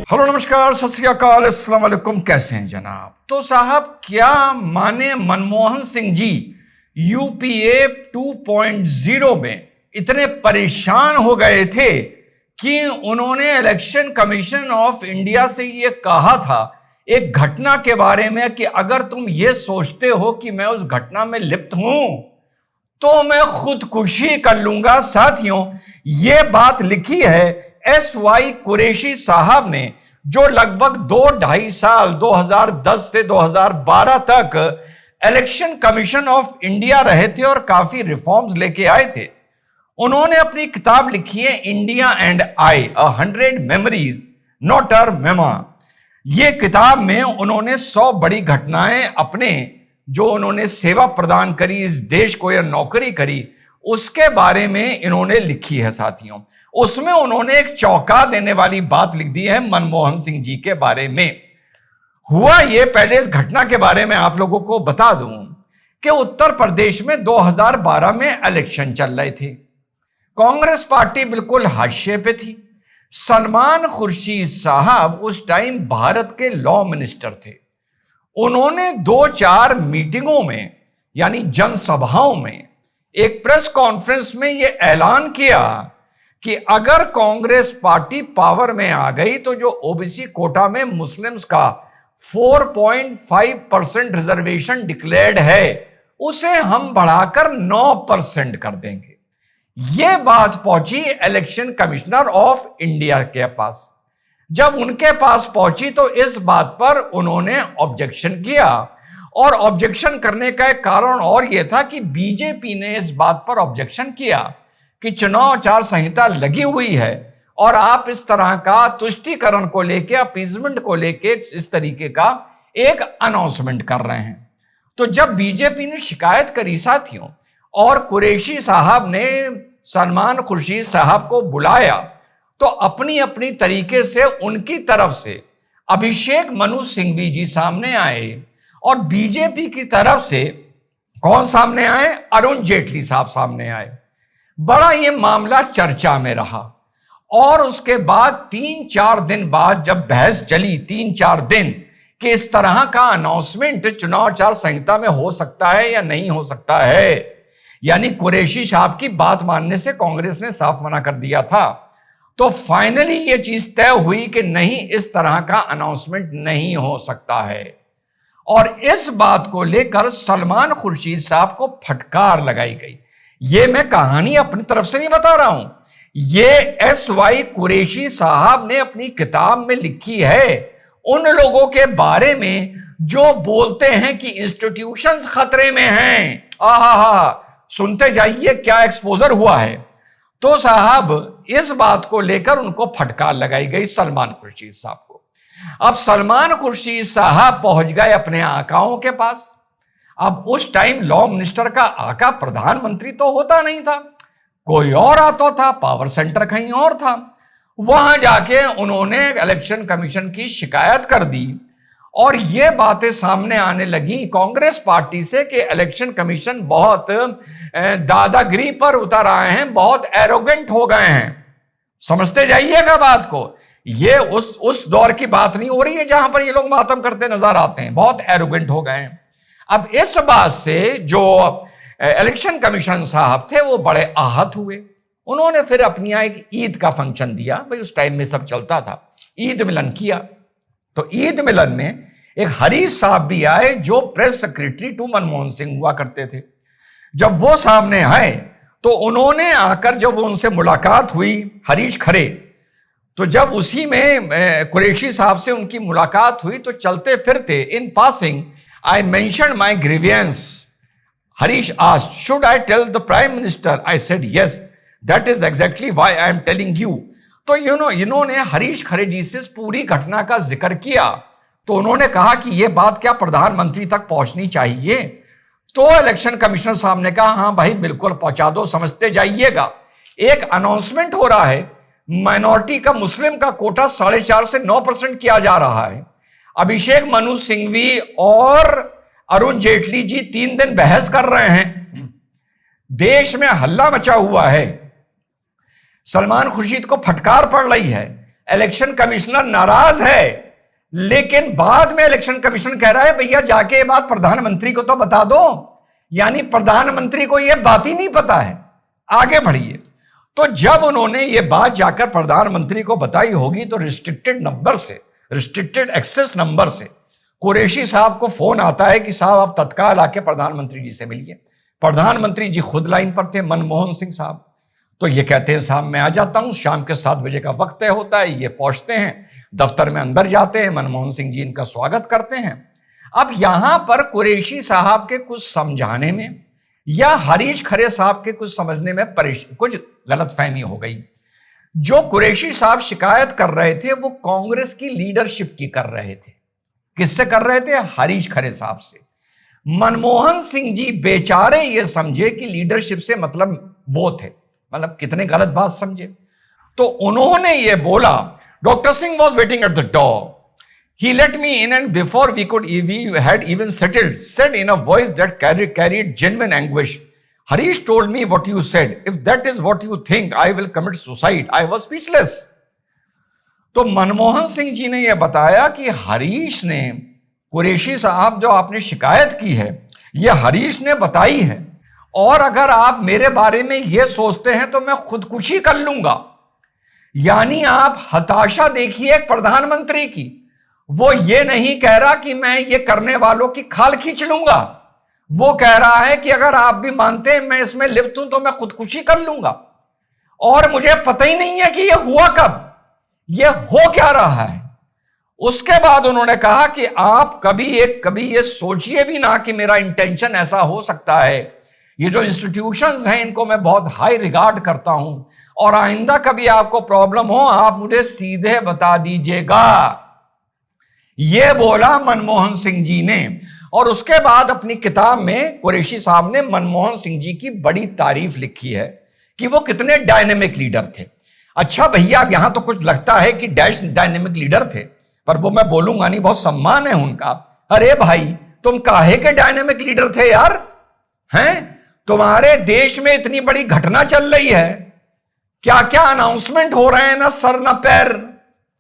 Hello, नमस्कार, सत श्री अकाल, अस्सलाम वालेकुम। कैसे हैं जनाब? तो साहब, क्या माने मनमोहन सिंह जी यूपीए 2.0 में इतने परेशान हो गए थे कि उन्होंने इलेक्शन कमीशन ऑफ इंडिया से ये कहा था एक घटना के बारे में कि अगर तुम ये सोचते हो कि मैं उस घटना में लिप्त हूं तो मैं खुदकुशी कर लूंगा। साथियों, ये बात लिखी है SY कुरैशी साहब ने, जो लगभग 2-2.5 साल 2010 से 2012 तक इलेक्शन कमीशन ऑफ इंडिया रहे थे और काफी रिफॉर्म्स लेके आए थे। उन्होंने अपनी किताब लिखी है India and I, 100 memories not a मेमा। ये किताब में उन्होंने 100 बड़ी घटनाएं अपने जो उन्होंने सेवा प्रदान करी इस देश को या नौकरी करी उसके बारे में इन्होंने लिखी है। साथियों, उसमें उन्होंने एक चौंका देने वाली बात लिख दी है मनमोहन सिंह जी के बारे में। हुआ ये, पहले इस घटना के बारे में आप लोगों को बता दूं कि उत्तर प्रदेश में 2012 में इलेक्शन चल रहे थे। कांग्रेस पार्टी बिल्कुल हाशिए पे थी। सलमान खुर्शीद साहब उस टाइम भारत के लॉ मिनिस्टर थे। उन्होंने 2-4 मीटिंगों में यानी जनसभाओं में एक प्रेस कॉन्फ्रेंस में यह ऐलान किया कि अगर कांग्रेस पार्टी पावर में आ गई तो जो ओबीसी कोटा में मुस्लिम्स का 4.5% रिजर्वेशन डिक्लेयर्ड है उसे हम बढ़ाकर 9% कर देंगे। यह बात पहुंची इलेक्शन कमिश्नर ऑफ इंडिया के पास। जब उनके पास पहुंची तो इस बात पर उन्होंने ऑब्जेक्शन किया, और ऑब्जेक्शन करने का एक कारण और यह था कि बीजेपी ने इस बात पर ऑब्जेक्शन किया कि चुनाव आचार संहिता लगी हुई है और आप इस तरह का तुष्टीकरण को लेके, अपीजमेंट को लेके इस तरीके का एक अनाउंसमेंट कर रहे हैं। तो जब बीजेपी ने शिकायत करी साथियों, और कुरैशी साहब ने सलमान खुर्शीद साहब को बुलाया, तो अपनी अपनी तरीके से उनकी तरफ से अभिषेक मनु सिंघवी जी सामने आए, और बीजेपी की तरफ से कौन सामने आए? अरुण जेटली साहब सामने आए। बड़ा ये मामला चर्चा में रहा, और उसके बाद 3-4 दिन बाद जब बहस चली, 3-4 दिन कि इस तरह का अनाउंसमेंट चुनाव आचार संहिता में हो सकता है या नहीं हो सकता है, यानी कुरैशी साहब की बात मानने से कांग्रेस ने साफ मना कर दिया था। तो फाइनली ये चीज तय हुई कि नहीं, इस तरह का अनाउंसमेंट नहीं हो सकता है, और इस बात को लेकर सलमान खुर्शीद साहब को फटकार लगाई गई। ये मैं कहानी अपनी तरफ से नहीं बता रहा हूं, ये SY कुरैशी साहब ने अपनी किताब में लिखी है उन लोगों के बारे में जो बोलते हैं कि इंस्टीट्यूशंस खतरे में हैं। आहा, सुनते जाइए क्या एक्सपोजर हुआ है। तो साहब, इस बात को लेकर उनको फटकार लगाई गई सलमान खुर्शीद साहब को। अब सलमान खुर्शीद साहब पहुंच गए अपने आकाओं के पास। अब उस टाइम लॉ मिनिस्टर का आका प्रधानमंत्री तो होता नहीं था, कोई और आता था, पावर सेंटर कहीं और था। वहां जाके उन्होंने इलेक्शन कमीशन की शिकायत कर दी, और ये बातें सामने आने लगी कांग्रेस पार्टी से कि इलेक्शन कमीशन बहुत दादागिरी पर उतर आए हैं, बहुत एरोगेंट हो गए हैं। समझते जाइएगा बात को, ये उस दौर की बात नहीं हो रही है जहां पर ये लोग मातम करते नजर आते हैं, बहुत एरोगेंट हो गए हैं। अब इस बात से जो इलेक्शन कमीशन साहब थे वो बड़े आहत हुए। उन्होंने फिर अपनी एक ईद का फंक्शन दिया, भाई उस टाइम में सब चलता था, ईद मिलन किया। तो ईद मिलन में एक हरीश साहब भी आए जो press secretary to Manmohan Singh हुआ करते थे। जब वो सामने आए तो उन्होंने आकर, जब उनसे मुलाकात हुई हरीश खरे, तो जब उसी में कुरैशी साहब से उनकी मुलाकात हुई तो चलते फिरते in passing I mentioned my grievances. Harish asked, should I tell the prime minister? I said yes, that is exactly why I am telling you. तो इन्होंने हरीश खरे जी से पूरी घटना का जिक्र किया। तो उन्होंने कहा कि यह बात क्या प्रधानमंत्री तक पहुंचनी चाहिए? तो इलेक्शन कमिश्नर साहब ने कहा, हां भाई बिल्कुल पहुंचा दो, समझते जाइएगा। एक अनाउंसमेंट हो रहा है, माइनॉरिटी का, मुस्लिम का कोटा 4.5 से 9% किया जा रहा है। अभिषेक मनु सिंघवी और अरुण जेटली जी 3 दिन बहस कर रहे हैं, देश में हल्ला मचा हुआ है, सलमान खुर्शीद को फटकार पड़ रही है, इलेक्शन कमिश्नर नाराज है, लेकिन बाद में इलेक्शन कमीशन कह रहा है भैया जाके ये बात प्रधानमंत्री को तो बता दो, यानी प्रधानमंत्री को ये बात ही नहीं पता है, आगे बढ़िए। तो जब उन्होंने ये बात जाकर प्रधानमंत्री को बताई होगी तो रिस्ट्रिक्टेड नंबर से, रिस्ट्रिक्टेड एक्सेस नंबर से कुरैशी साहब को फोन आता है कि साहब आप तत्काल आके प्रधानमंत्री जी से मिलिए। प्रधानमंत्री जी खुद लाइन पर थे, मनमोहन सिंह साहब। तो ये कहते हैं साहब मैं आ जाता हूं, शाम के 7 बजे का वक्त तय होता है, ये पहुंचते हैं दफ्तर में, अंदर जाते हैं, मनमोहन सिंह जी इनका स्वागत करते हैं। अब यहां पर कुरैशी साहब के कुछ समझाने में या हरीश खरे साहब के कुछ समझने में कुछ गलतफहमी हो गई। जो कुरैशी साहब शिकायत कर रहे थे वो कांग्रेस की लीडरशिप की कर रहे थे। किससे कर रहे थे? हरीश खरे साहब से। मनमोहन सिंह जी बेचारे ये समझे कि लीडरशिप से मतलब वो थे, मतलब कितने गलत बात समझे। तो उन्होंने ये बोला, doctor Singh was waiting at the door, he let me in and before we had even settled, said in a voice that carried genuine anguish, Harish told me what you said. If that is what you think, I will commit suicide. I was speechless. तो मनमोहन सिंह जी ने यह बताया कि हरीश ने, कुरैशी साहब जो आपने शिकायत की है, यह हरीश ने बताई है, और अगर आप मेरे बारे में यह सोचते हैं तो मैं खुदकुशी कर लूंगा। यानी आप हताशा देखिए प्रधानमंत्री की, वो ये नहीं कह रहा कि मैं ये करने वालों की खाल खींच लूंगा, वो कह रहा है कि अगर आप भी मानते हैं मैं इसमें लिप्त हूं तो मैं खुदकुशी कर लूंगा, और मुझे पता ही नहीं है कि ये हुआ कब, ये हो क्या रहा है। उसके बाद उन्होंने कहा कि आप कभी ये सोचिए भी ना कि मेरा इंटेंशन ऐसा हो सकता है। ये जो इंस्टीट्यूशंस हैं इनको मैं बहुत हाई रिगार्ड करता हूं, और आइंदा कभी आपको प्रॉब्लम हो आप मुझे सीधे बता दीजिएगा, ये बोला मनमोहन सिंह जी ने। और उसके बाद अपनी किताब में कुरैशी साहब ने मनमोहन सिंह जी की बड़ी तारीफ लिखी है कि वो कितने डायनेमिक लीडर थे। अच्छा भैया, यहां तो कुछ लगता है कि डैश डायनेमिक लीडर थे, पर वो मैं बोलूंगा नहीं, बहुत सम्मान है उनका। अरे भाई, तुम काहे के डायनेमिक लीडर थे यार? हैं, तुम्हारे देश में इतनी बड़ी घटना चल रही है, क्या क्या अनाउंसमेंट हो रहे हैं, ना सर ना पैर,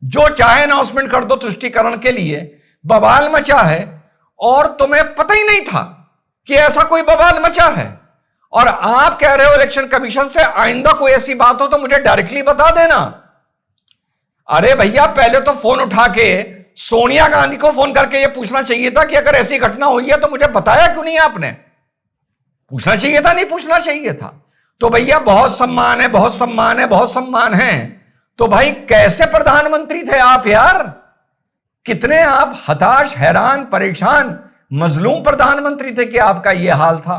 जो चाहे अनाउंसमेंट कर दो तुष्टीकरण के लिए, बवाल मचा है, और तुम्हें पता ही नहीं था कि ऐसा कोई बवाल मचा है। और आप कह रहे हो इलेक्शन कमीशन से आइंदा कोई ऐसी बात हो तो मुझे डायरेक्टली बता देना। अरे भैया, पहले तो फोन उठा के सोनिया गांधी को फोन करके यह पूछना चाहिए था कि अगर ऐसी घटना हुई है तो मुझे बताया क्यों नहीं आपने? पूछना चाहिए था, नहीं पूछना चाहिए था? तो भैया बहुत सम्मान है, बहुत सम्मान है, बहुत सम्मान है। तो भाई कैसे प्रधानमंत्री थे आप यार? कितने आप हताश, हैरान, परेशान, मजलूम प्रधानमंत्री थे कि आपका यह हाल था।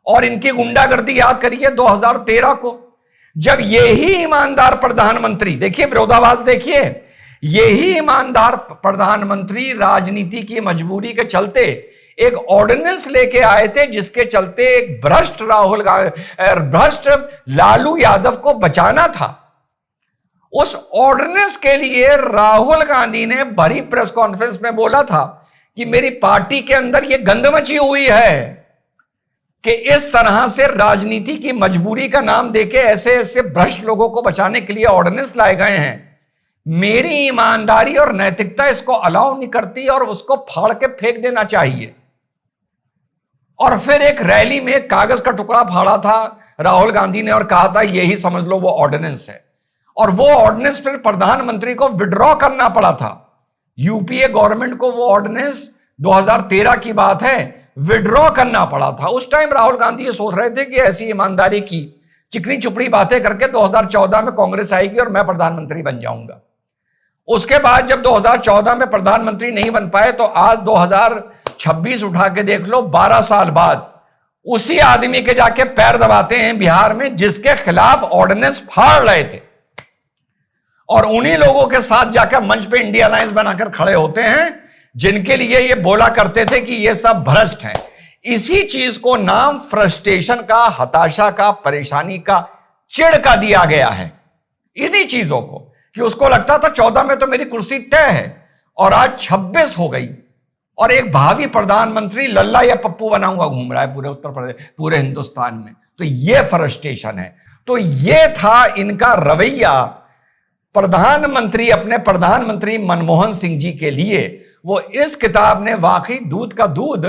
और इनकी गुंडागर्दी याद करिए 2013 को, जब यही ईमानदार प्रधानमंत्री, देखिए विरोधाभास देखिए, यही ईमानदार प्रधानमंत्री राजनीति की मजबूरी के चलते एक ऑर्डिनेंस लेके आए थे जिसके चलते एक भ्रष्ट लालू यादव को बचाना था। उस ऑर्डिनेंस के लिए राहुल गांधी ने बड़ी प्रेस कॉन्फ्रेंस में बोला था कि मेरी पार्टी के अंदर यह गंद मची हुई है कि इस तरह से राजनीति की मजबूरी का नाम देके ऐसे ऐसे भ्रष्ट लोगों को बचाने के लिए ऑर्डिनेंस लाए गए हैं। मेरी ईमानदारी और नैतिकता इसको अलाउ नहीं करती और उसको फाड़ के फेंक देना चाहिए। और फिर एक रैली में एक कागज का टुकड़ा फाड़ा था राहुल गांधी ने और कहा था यही समझ लो वो ऑर्डिनेंस है। और वो ऑर्डिनेंस फिर प्रधानमंत्री को विड्रॉ करना पड़ा था। यूपीए गवर्नमेंट को वो ऑर्डिनेंस 2013 की बात है, विड्रॉ करना पड़ा था। उस टाइम राहुल गांधी ये सोच रहे थे कि ऐसी ईमानदारी की चिकनी चुपड़ी बातें करके 2014 में कांग्रेस आएगी और मैं प्रधानमंत्री बन जाऊंगा। उसके बाद जब 2014 में प्रधानमंत्री नहीं बन पाए तो आज 2026 उठा के देख लो, 12 साल बाद उसी आदमी के जाके पैर दबाते हैं बिहार में जिसके खिलाफ ऑर्डिनेंस फाड़ रहे थे, और उन्हीं लोगों के साथ जाकर मंच पे इंडिया अलायंस बनाकर खड़े होते हैं जिनके लिए ये बोला करते थे कि ये सब भ्रष्ट हैं। इसी चीज को नाम फ्रस्ट्रेशन का, हताशा का, परेशानी का, चिढ़ का दिया गया है। इसी चीजों को कि उसको लगता था 14 में तो मेरी कुर्सी तय है और आज 26 हो गई और एक भावी प्रधानमंत्री लल्ला या पप्पू बना हुआ घूम रहा है पूरे उत्तर प्रदेश, पूरे हिंदुस्तान में। तो ये फ्रस्ट्रेशन है। तो ये था इनका रवैया प्रधानमंत्री, अपने प्रधानमंत्री मनमोहन सिंह जी के लिए वो इस किताब ने वाकई दूध का दूध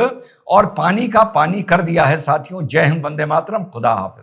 और पानी का पानी कर दिया है। साथियों, जय हिंद, वंदे मातरम, खुदा हाफिज।